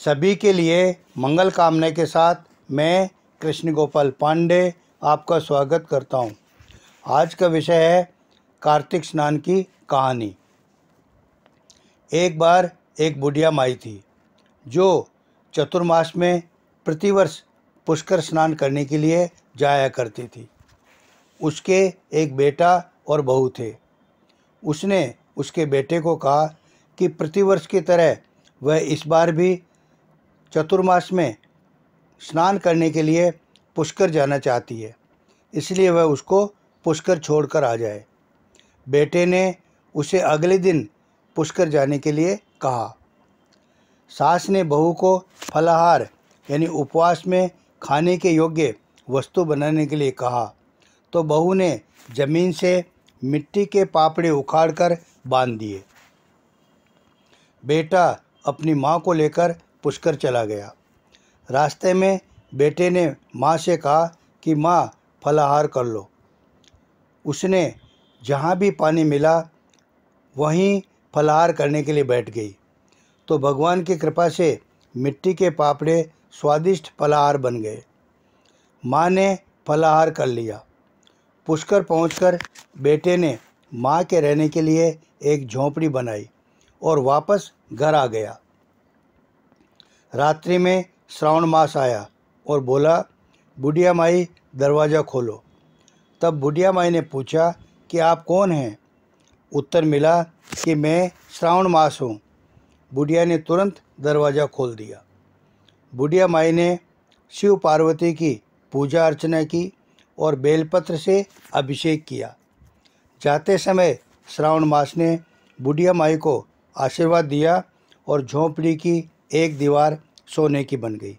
सभी के लिए मंगल कामना के साथ मैं कृष्ण गोपाल पांडे आपका स्वागत करता हूं। आज का विषय है कार्तिक स्नान की कहानी। एक बार एक बुढ़िया माई थी जो चतुर्मास में प्रतिवर्ष पुष्कर स्नान करने के लिए जाया करती थी। उसके एक बेटा और बहू थे। उसने उसके बेटे को कहा कि प्रतिवर्ष की तरह वह इस बार भी चतुर्मास में स्नान करने के लिए पुष्कर जाना चाहती है, इसलिए वह उसको पुष्कर छोड़कर आ जाए। बेटे ने उसे अगले दिन पुष्कर जाने के लिए कहा। सास ने बहू को फलाहार यानी उपवास में खाने के योग्य वस्तु बनाने के लिए कहा, तो बहू ने जमीन से मिट्टी के पापड़े उखाड़कर बांध दिए। बेटा अपनी माँ को लेकर पुष्कर चला गया। रास्ते में बेटे ने माँ से कहा कि माँ फलाहार कर लो। उसने जहाँ भी पानी मिला वहीं फलाहार करने के लिए बैठ गई, तो भगवान की कृपा से मिट्टी के पापड़े स्वादिष्ट फलाहार बन गए। माँ ने फलाहार कर लिया। पुष्कर पहुंचकर बेटे ने माँ के रहने के लिए एक झोंपड़ी बनाई और वापस घर आ गया। रात्रि में श्रावण मास आया और बोला, बुढ़िया माई दरवाज़ा खोलो। तब बुढ़िया माई ने पूछा कि आप कौन हैं? उत्तर मिला कि मैं श्रावण मास हूँ। बुढ़िया ने तुरंत दरवाज़ा खोल दिया। बुढ़िया माई ने शिव पार्वती की पूजा अर्चना की और बेलपत्र से अभिषेक किया। जाते समय श्रावण मास ने बुढ़िया माई को आशीर्वाद दिया और झोंपड़ी की एक दीवार सोने की बन गई।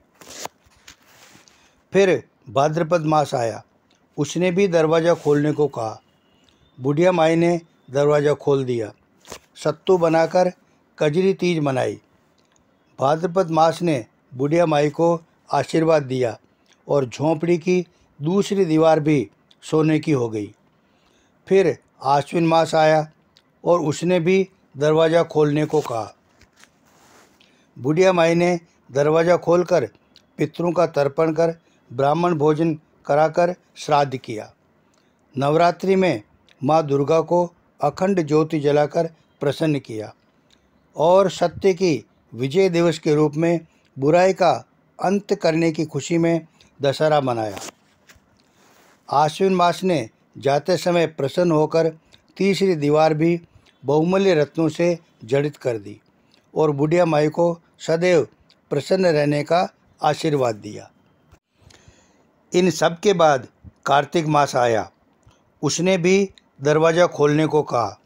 फिर भाद्रपद मास आया। उसने भी दरवाज़ा खोलने को कहा। बुढ़िया माई ने दरवाज़ा खोल दिया। सत्तू बनाकर कजरी तीज मनाई। भाद्रपद मास ने बुढ़िया माई को आशीर्वाद दिया और झोंपड़ी की दूसरी दीवार भी सोने की हो गई। फिर आश्विन मास आया और उसने भी दरवाज़ा खोलने को कहा। बुढ़िया माई ने दरवाज़ा खोलकर पितरों का तर्पण कर ब्राह्मण भोजन कराकर श्राद्ध किया। नवरात्रि में माँ दुर्गा को अखंड ज्योति जलाकर प्रसन्न किया और सत्य की विजय दिवस के रूप में बुराई का अंत करने की खुशी में दशहरा मनाया। आश्विन मास ने जाते समय प्रसन्न होकर तीसरी दीवार भी बहुमूल्य रत्नों से जड़ित कर दी और बुढ़िया माई को सदैव प्रसन्न रहने का आशीर्वाद दिया। इन सब के बाद कार्तिक मास आया। उसने भी दरवाज़ा खोलने को कहा।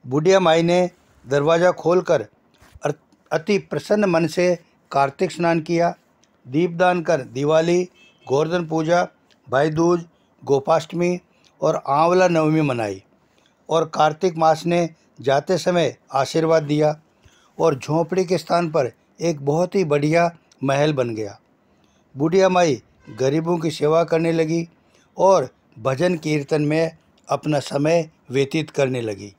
बुढ़िया माई ने दरवाज़ा खोलकर अति प्रसन्न मन से कार्तिक स्नान किया, दीपदान कर दिवाली, गोवर्धन पूजा, भाई दूज, गोपाष्टमी और आंवला नवमी मनाई और कार्तिक मास ने जाते समय आशीर्वाद दिया और झोंपड़ी के स्थान पर एक बहुत ही बढ़िया महल बन गया। बुढ़िया माई गरीबों की सेवा करने लगी और भजन कीर्तन में अपना समय व्यतीत करने लगी।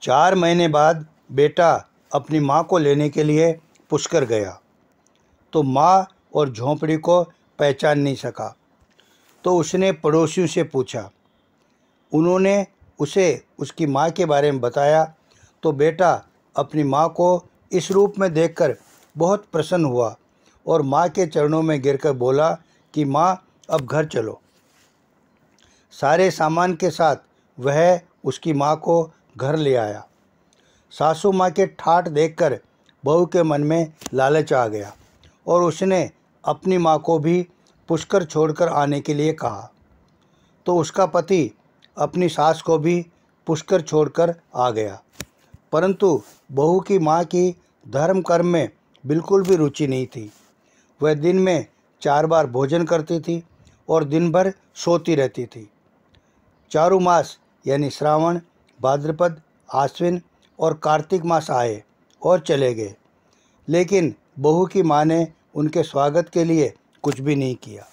4 महीने बाद बेटा अपनी माँ को लेने के लिए पुष्कर गया, तो माँ और झोंपड़ी को पहचान नहीं सका, तो उसने पड़ोसियों से पूछा। उन्होंने उसे उसकी माँ के बारे में बताया, तो बेटा अपनी माँ को इस रूप में देखकर बहुत प्रसन्न हुआ और माँ के चरणों में गिरकर बोला कि माँ अब घर चलो। सारे सामान के साथ वह उसकी माँ को घर ले आया। सासू माँ के ठाठ देखकर बहू के मन में लालच आ गया और उसने अपनी माँ को भी पुष्कर छोड़कर आने के लिए कहा, तो उसका पति अपनी सास को भी पुष्कर छोड़कर आ गया। परंतु बहू की माँ की धर्म कर्म में बिल्कुल भी रुचि नहीं थी। वह दिन में 4 बार भोजन करती थी और दिन भर सोती रहती थी। चारों मास यानी श्रावण, भाद्रपद, आश्विन और कार्तिक मास आए और चले गए, लेकिन बहू की माँ ने उनके स्वागत के लिए कुछ भी नहीं किया।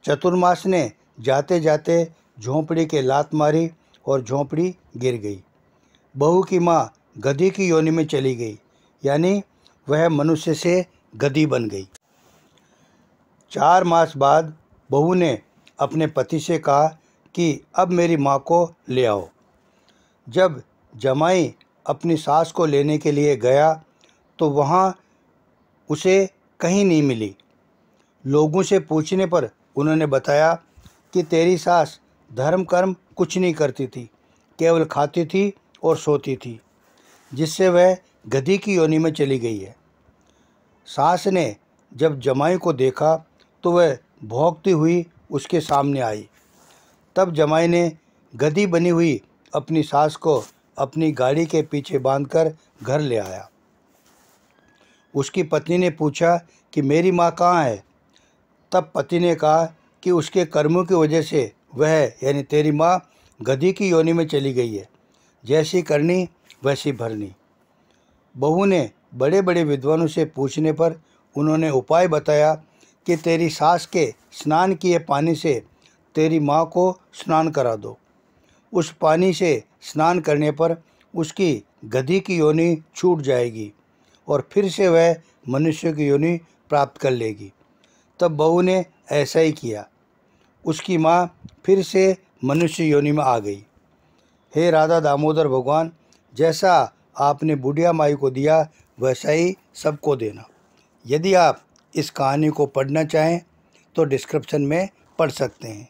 चतुर्मास ने जाते जाते झोंपड़ी के लात मारी और झोंपड़ी गिर गई। बहू की माँ गधी की योनि में चली गई, यानी वह मनुष्य से गधी बन गई। 4 मास बाद बहू ने अपने पति से कहा कि अब मेरी माँ को ले आओ। जब जमाई अपनी सास को लेने के लिए गया तो वहाँ उसे कहीं नहीं मिली। लोगों से पूछने पर उन्होंने बताया कि तेरी सास धर्म कर्म कुछ नहीं करती थी, केवल खाती थी और सोती थी, जिससे वह गधी की योनि में चली गई है। सास ने जब जमाई को देखा तो वह भौंकती हुई उसके सामने आई। तब जमाई ने गधी बनी हुई अपनी सास को अपनी गाड़ी के पीछे बांधकर घर ले आया। उसकी पत्नी ने पूछा कि मेरी माँ कहाँ है? तब पति ने कहा कि उसके कर्मों की वजह से वह यानी तेरी माँ गधी की योनि में चली गई है। जैसी करनी वैसी भरनी। बहू ने बड़े बड़े विद्वानों से पूछने पर उन्होंने उपाय बताया कि तेरी सास के स्नान किए पानी से तेरी माँ को स्नान करा दो। उस पानी से स्नान करने पर उसकी गधी की योनि छूट जाएगी और फिर से वह मनुष्य की योनि प्राप्त कर लेगी। तब बहू ने ऐसा ही किया। उसकी माँ फिर से मनुष्य योनि में आ गई। हे राधा दामोदर भगवान, जैसा आपने बुढ़िया माई को दिया वैसा ही सबको देना। यदि आप इस कहानी को पढ़ना चाहें तो डिस्क्रिप्शन में पढ़ सकते हैं।